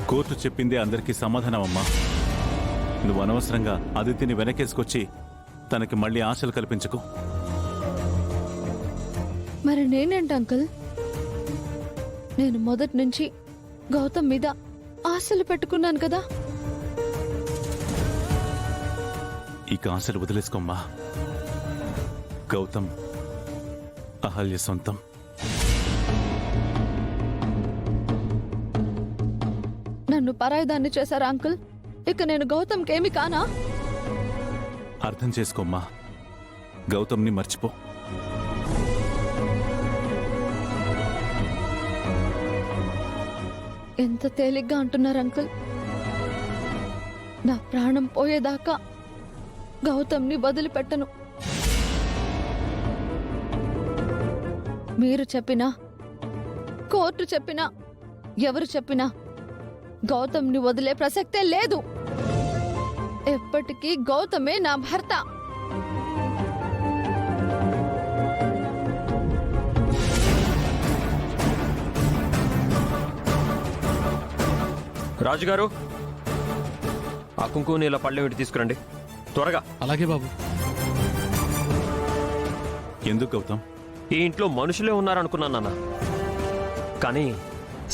Court చెప్పిందే అందరికీ సమాధానమమ్మా. నువ్వు అనవసరంగా అదితిని వెనకేసుకొచ్చి తనకి మళ్ళీ ఆశలు కల్పించకు. మరి నేనేంటి అంకుల్? నేను మొదటి నుంచి గౌతమ్ మీద ఆశలు పెట్టుకున్నాను కదా. ఇక ఆశలు వదిలేసుకోమ్మా. గౌతమ్ అహల్య సొంతం. నన్ను పరాయిదాన్ని చేశారా అంకుల్? ఇక నేను గౌతమ్కేమి కానా? అర్థం చేసుకోమ్మా. గౌతమ్ని మర్చిపో. ఎంత తేలిగ్గా అంటున్నారు అంకుల్. నా ప్రాణం పోయేదాకా గౌతమ్ని వదిలిపెట్టను. మీరు చెప్పినా, కోర్టు చెప్పినా, ఎవరు చెప్పినా గౌతమ్ని వదిలే ప్రసక్తే లేదు. ఎప్పటికీ గౌతమే నా భర్త. రాజుగారు, ఆ కుంకుమ నీళ్ళ పళ్ళెమిటి తీసుకురండి త్వరగా. అలాగే బాబు. ఎందుకు గౌతమ్? ఈ ఇంట్లో మనుషులే ఉన్నారనుకున్నాను నాన్న, కానీ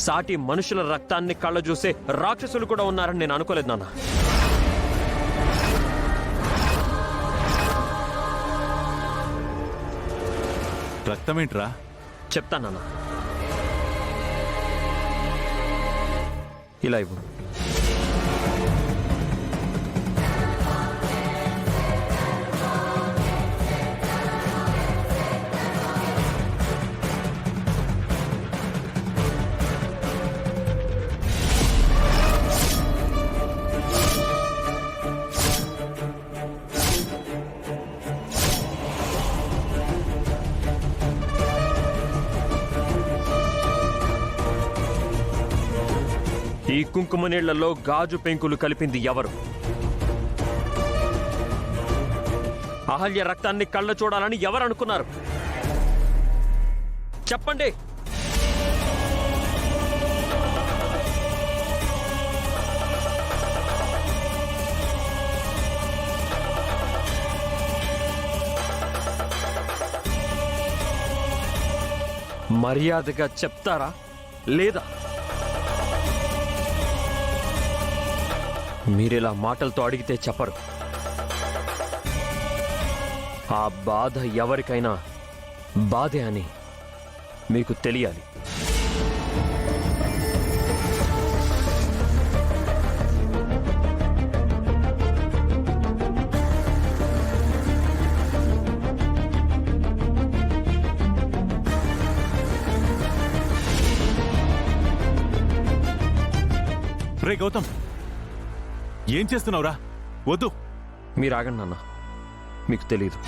సాటి మనుషుల రక్తాన్ని కళ్ళ చూసే రాక్షసులు కూడా ఉన్నారని నేను అనుకోలేదు నాన్న. రక్తమేంట్రా? చెప్తాను నాన్న, ఇలా ఇవ్వు. ఈ కుంకుమ నీళ్లలో గాజు పెంకులు కలిపింది ఎవరు? అహల్య రక్తాన్ని కళ్ళ చూడాలని ఎవరు అనుకున్నారు? చెప్పండి. మర్యాదగా చెప్తారా లేదా? మీరిలా మాటలతో అడిగితే చెప్పరు. ఆ బాధ ఎవరికైనా బాధే అని మీకు తెలియాలి. రే గౌతమ్, ఏం చేస్తున్నావురా? వద్దు. మీరు ఆగండి నాన్న, మీకు తెలీదు.